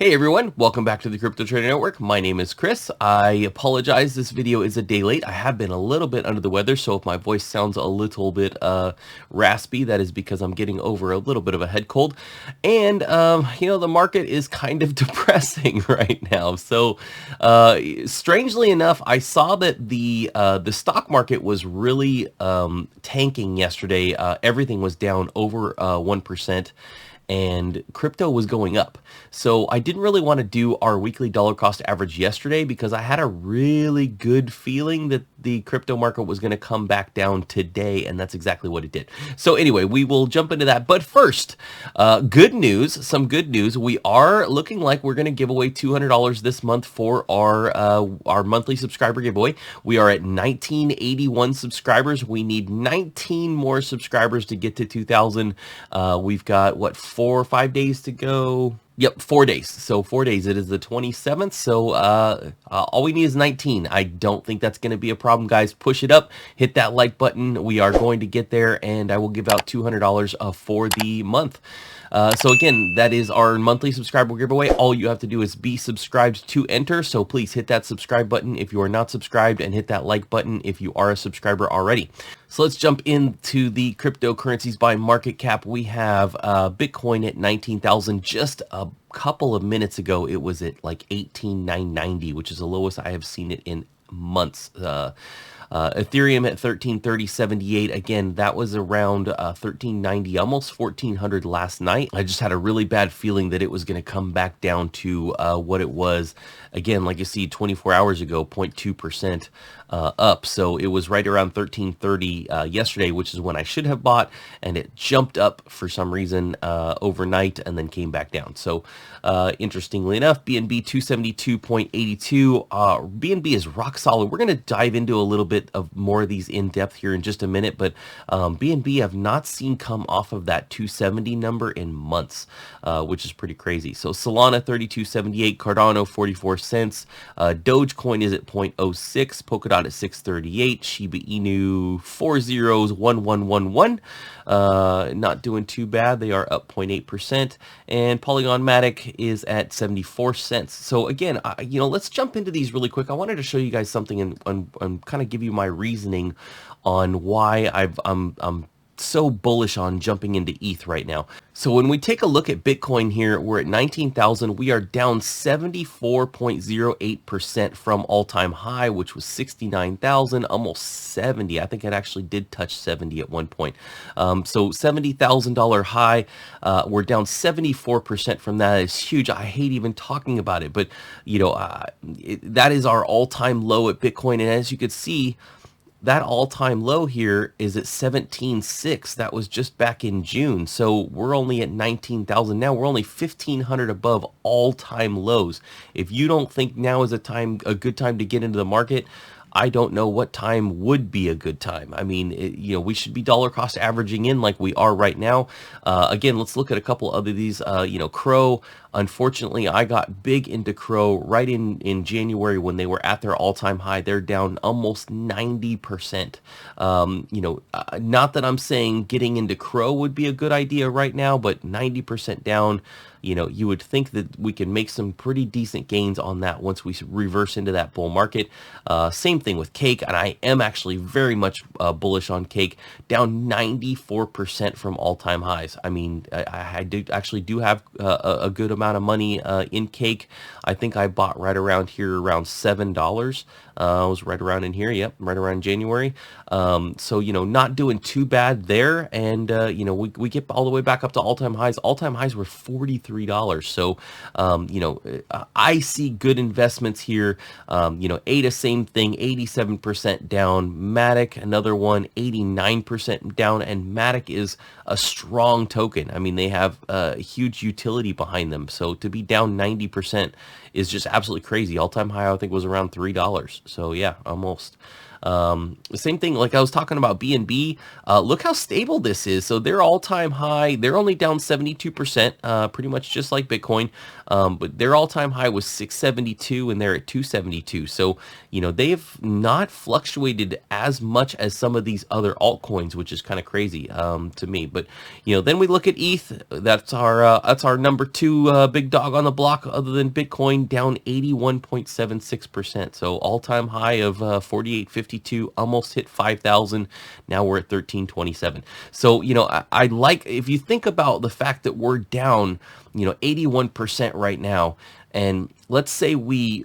Hey everyone, welcome back to the Crypto Trader Network. My name is Chris. I apologize, this video is a day late. I have been a little bit under the weather, so if my voice sounds a little bit raspy, that is because I'm getting over a little bit of a head cold. And, the market is kind of depressing right now. So, strangely enough, I saw that the stock market was really tanking yesterday. Everything was down over 1%. And crypto was going up. So I didn't really want to do our weekly dollar cost average yesterday because I had a really good feeling that the crypto market was going to come back down today, and that's exactly what it did. So anyway, we will jump into that. But first, good news, some good news. We are looking like we're going to give away $200 this month for our monthly subscriber giveaway. We are at 1981 subscribers. We need 19 more subscribers to get to 2,000. We've got, what, 4 or 5 days to go? Yep, 4 days. So 4 days. It is the 27th. So all we need is 19. I don't think that's going to be a problem, guys. Push it up. Hit that like button. We are going to get there, and I will give out $200 for the month. So again, that is our monthly subscriber giveaway. All you have to do is be subscribed to enter. So please hit that subscribe button if you are not subscribed, and hit that like button if you are a subscriber already. So let's jump into the cryptocurrencies by market cap. We have Bitcoin at 19,000. Just a couple of minutes ago, it was at like 18,990, which is the lowest I have seen it in months. Ethereum at 1330.78. Again, that was around 1390, almost 1400 last night. I just had a really bad feeling that it was going to come back down to what it was. Again, like you see, 24 hours ago, 0.2% up. So it was right around 1330 yesterday, which is when I should have bought, and it jumped up for some reason overnight and then came back down. So interestingly enough, BNB 272.82. BNB is rock solid. We're going to dive into a little bit of more of these in depth here in just a minute, but BNB have not seen come off of that 270 number in months, which is pretty crazy. So Solana 32.78, Cardano 44 cents, Dogecoin is at 0.06, Polkadot at 638, Shiba Inu 401111, not doing too bad. They are up 0.8%, and Polygon Matic is at 74 cents. So again, let's jump into these really quick. I wanted to show you guys something and kind of give you my reasoning on why I'm so bullish on jumping into ETH right now. So when we take a look at Bitcoin here, we're at 19,000. We are down 74.08% from all-time high, which was 69,000, almost 70. I think it actually did touch 70 at one point. So $70,000 high. We're down 74% from that. It's huge. I hate even talking about it, but that is our all-time low at Bitcoin. And as you could see, that all-time low here is at 17.6. That was just back in June. So we're only at 19,000 now. We're only 1,500 above all-time lows. If you don't think now is a good time to get into the market, I don't know what time would be a good time. I mean, we should be dollar cost averaging in like we are right now. Again, let's look at a couple of these. Crow. Unfortunately, I got big into Crow right in January when they were at their all-time high. They're down almost 90%. Not that I'm saying getting into Crow would be a good idea right now, but 90% down. You would think that we can make some pretty decent gains on that once we reverse into that bull market. Same thing with Cake, and I am actually very much bullish on Cake, down 94% from all-time highs. I mean, I do have a good amount of money in Cake. I think I bought right around here, around $7. I was right around in here. Yep, right around January. So, not doing too bad there. And, we get all the way back up to all-time highs. All-time highs were $43. So, I see good investments here. ADA, same thing, 87% down. Matic, another one, 89% down. And Matic is a strong token. I mean, they have a huge utility behind them. So to be down 90% is just absolutely crazy. All-time high, I think, was around $3. So yeah, almost. Same thing, like I was talking about BNB. Look how stable this is. So their all-time high, they're only down 72%, pretty much just like Bitcoin. But their all-time high was 672, and they're at 272. So, they've not fluctuated as much as some of these other altcoins, which is kind of crazy to me. But then we look at ETH. That's our number two big dog on the block, other than Bitcoin, down 81.76%. So all-time high of 48.52, almost hit 5,000. Now we're at 1327. So I like, if you think about the fact that we're down 81% right now, and let's say we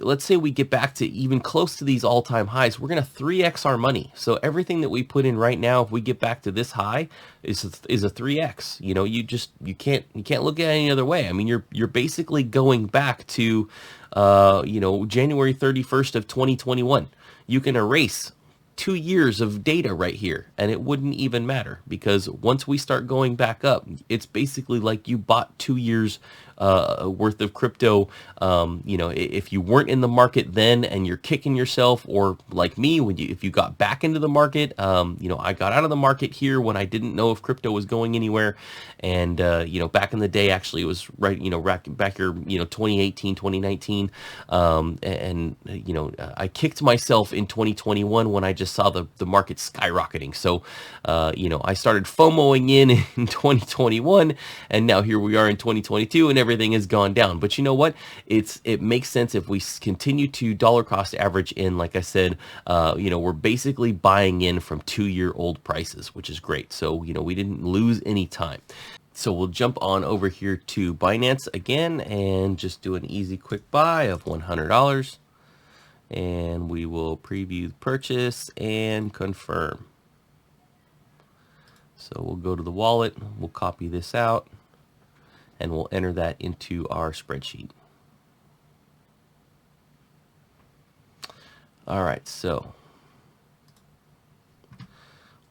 get back to even close to these all-time highs, we're going to 3x our money. So everything that we put in right now, if we get back to this high, is a 3x. You can't look at it any other way. I mean, you're basically going back to January 31st of 2021. You can erase 2 years of data right here, and it wouldn't even matter, because once we start going back up, it's basically like you bought 2 years worth of crypto. If you weren't in the market then and you're kicking yourself, or like me, if you got back into the market, I got out of the market here when I didn't know if crypto was going anywhere. And, back in the day, actually, it was right, back here, 2018, 2019. I kicked myself in 2021 when I just saw the market skyrocketing. So, I started FOMOing in 2021, and now here we are in 2022, and everything has gone down. But you know what? It makes sense if we continue to dollar cost average in. Like I said, we're basically buying in from 2-year-old prices, which is great. So, we didn't lose any time. So we'll jump on over here to Binance again and just do an easy quick buy of $100. And we will preview the purchase and confirm. So we'll go to the wallet, we'll copy this out, and we'll enter that into our spreadsheet. All right, so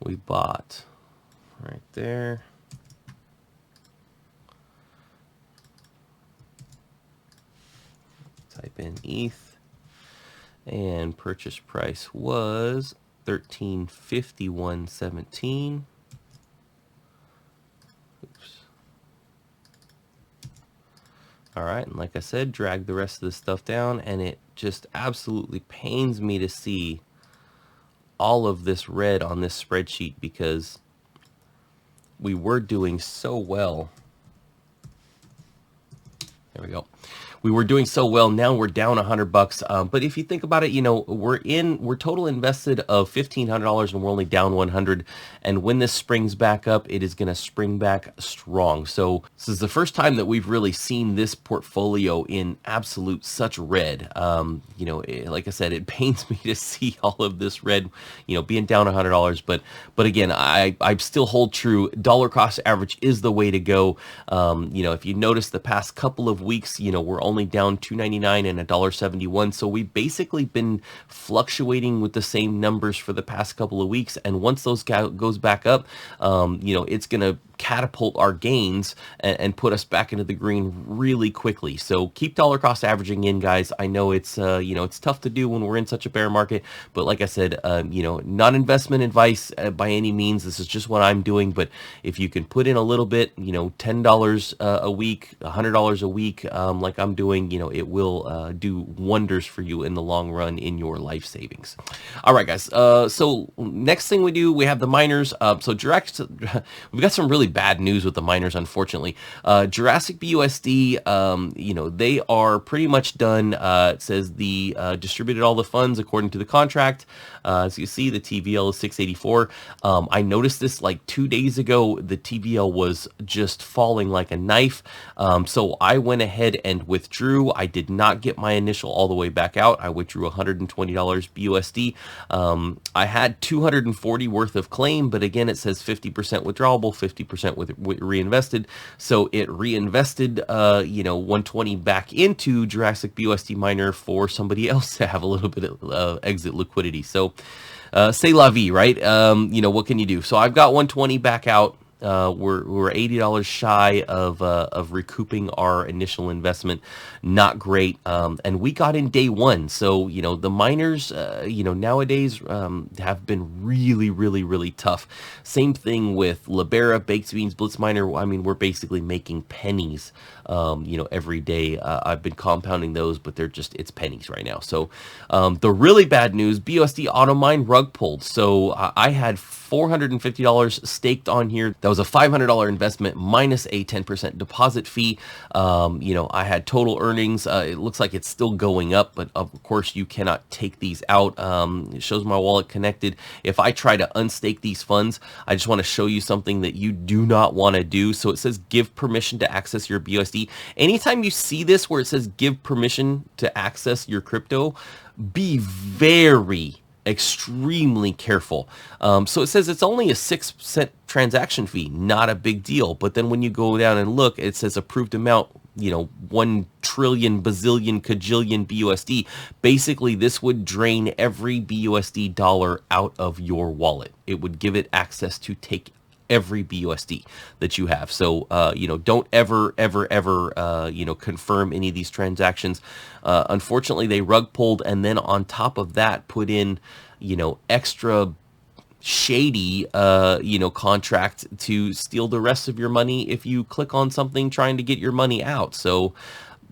we bought right there. Type in ETH, and purchase price was $13.51.17. All right, and like I said, drag the rest of the stuff down, and it just absolutely pains me to see all of this red on this spreadsheet, because we were doing so well. There we go. We were doing so well. Now we're down $100. But if you think about it, we're total invested of $1,500, and we're only down 100. And when this springs back up, it is going to spring back strong. So this is the first time that we've really seen this portfolio in absolute such red. Like I said, it pains me to see all of this red, being down $100. But again, I still hold true. Dollar cost average is the way to go. If you notice the past couple of weeks, we're only down $2.99 and $1.71. So we've basically been fluctuating with the same numbers for the past couple of weeks. And once those goes back up, it's going to catapult our gains and put us back into the green really quickly. So keep dollar cost averaging in, guys. I know it's it's tough to do when we're in such a bear market, but like I said, not investment advice by any means. This is just what I'm doing. But if you can put in a little bit, $10 a week, $100 a week, like I'm doing, it will do wonders for you in the long run in your life savings. All right, guys. So next thing we do, we have the miners. So Jurassic, we've got some really bad news with the miners, unfortunately. Jurassic BUSD, they are pretty much done. It says the distributed all the funds according to the contract. As you see, the TVL is 684. I noticed this like 2 days ago. The TVL was just falling like a knife. So I went ahead and withdrew. I did not get my initial all the way back out. I withdrew $120 BUSD. I had 240 worth of claim, but again, it says 50% withdrawable, 50% with reinvested. So it reinvested, 120 back into Jurassic BUSD miner for somebody else to have a little bit of exit liquidity. So c'est la vie, right? What can you do? So I've got 120 back out. We're $80 shy of recouping our initial investment. Not great. And we got in day one. So, the miners, nowadays have been really tough. Same thing with Libera, Baked Beans, Blitz Miner. I mean, we're basically making pennies, every day. I've been compounding those, but it's pennies right now. So the really bad news, BUSD Automine Rugpulled. So I had $450 staked on here. That was a $500 investment minus a 10% deposit fee. I had total earnings. It looks like it's still going up, but of course you cannot take these out. It shows my wallet connected. If I try to unstake these funds, I just want to show you something that you do not want to do. So it says give permission to access your BUSD. Anytime you see this where it says give permission to access your crypto, be very extremely careful. So it says it's only a 6% transaction fee, not a big deal. But then when you go down and look, it says approved amount, 1 trillion, bazillion, kajillion BUSD. Basically, this would drain every BUSD dollar out of your wallet. It would give it access to take every BUSD that you have. So, don't ever, confirm any of these transactions. Unfortunately, they rug pulled, and then on top of that, put in, extra shady, contract to steal the rest of your money if you click on something trying to get your money out. So,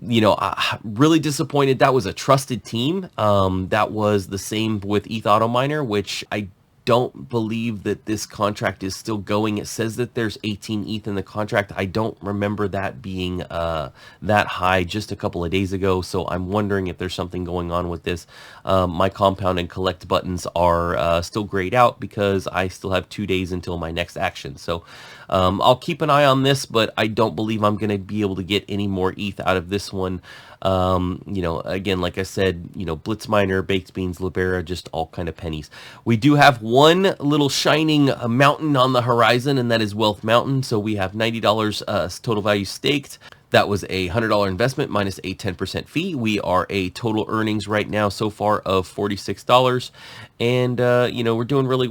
I'm really disappointed. That was a trusted team. That was the same with AutoMiner, which I don't believe that this contract is still going. It says that there's 18 ETH in the contract. I don't remember that being that high just a couple of days ago, so I'm wondering if there's something going on with this. My compound and collect buttons are still grayed out because I still have 2 days until my next action. So I'll keep an eye on this, but I don't believe I'm going to be able to get any more ETH out of this one. Again, like I said, Blitz Miner, Baked Beans, Libera, just all kind of pennies. We do have one little shining mountain on the horizon, and that is Wealth Mountain. So we have $90 total value staked. That was a $100 investment minus a 10% fee. We are a total earnings right now so far of $46. And, we're doing really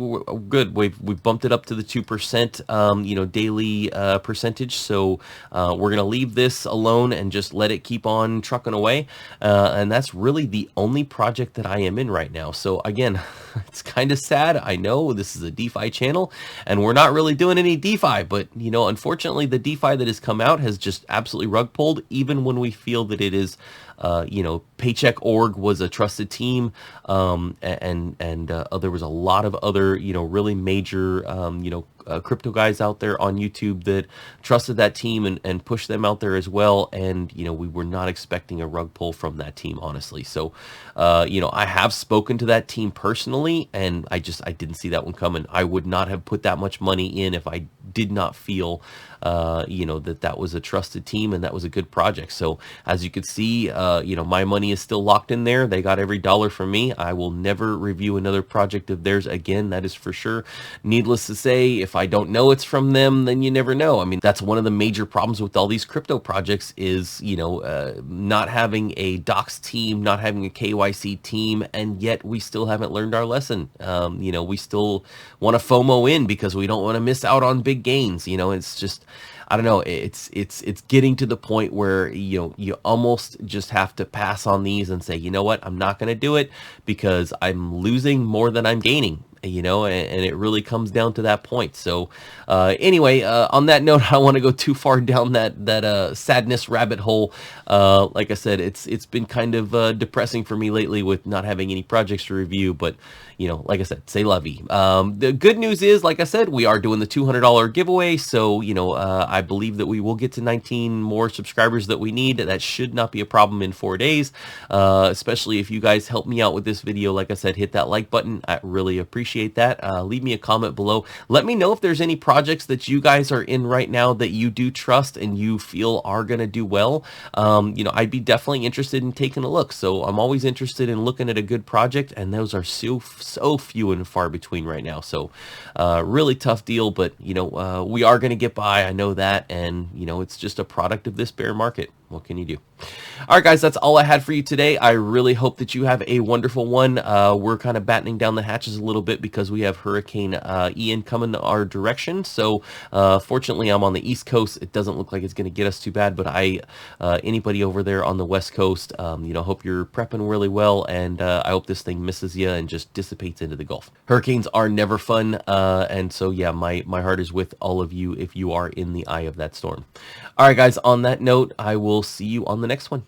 good. We've bumped it up to the 2%, daily percentage. So we're going to leave this alone and just let it keep on trucking away. And that's really the only project that I am in right now. So again, it's kind of sad. I know this is a DeFi channel and we're not really doing any DeFi, but, unfortunately the DeFi that has come out has just absolutely rug pulled, even when we feel that it is, Paycheck Org was a trusted team, and there was a lot of other, really major, crypto guys out there on YouTube that trusted that team and pushed them out there as well. And, we were not expecting a rug pull from that team, honestly. So, I have spoken to that team personally, and I didn't see that one coming. I would not have put that much money in if I did not feel, that was a trusted team and that was a good project. So as you can see, my money is still locked in there. They got every dollar from me. I will never review another project of theirs again. That is for sure. Needless to say, if I don't know it's from them, then you never know. I mean, that's one of the major problems with all these crypto projects is, not having a docs team, not having a KYC team, and yet we still haven't learned our lesson. We still want to FOMO in because we don't want to miss out on big gains. It's just, I don't know. It's getting to the point where, you almost just have to pass on these and say, you know what, I'm not going to do it because I'm losing more than I'm gaining. And it really comes down to that point. So anyway, on that note, I don't want to go too far down that sadness rabbit hole. Like I said, it's been kind of depressing for me lately with not having any projects to review, but like I said, c'est la vie. The good news is, like I said, we are doing the $200 giveaway. So, I believe that we will get to 19 more subscribers that we need. That should not be a problem in 4 days, especially if you guys help me out with this video. Like I said, hit that like button. I really appreciate that. Leave me a comment below. Let me know if there's any projects that you guys are in right now that you do trust and you feel are going to do well. I'd be definitely interested in taking a look. So I'm always interested in looking at a good project, and those are so few and far between right now. So really tough deal, but we are going to get by. I know that, and it's just a product of this bear market. What can you do? All right, guys, that's all I had for you today. I really hope that you have a wonderful one. We're kind of battening down the hatches a little bit bit because we have Hurricane Ian coming our direction. So fortunately, I'm on the East Coast. It doesn't look like it's going to get us too bad, but anybody over there on the West Coast, hope you're prepping really well, and I hope this thing misses you and just dissipates into the Gulf. Hurricanes are never fun, and so yeah, my heart is with all of you if you are in the eye of that storm. All right, guys, on that note, I will see you on the next one.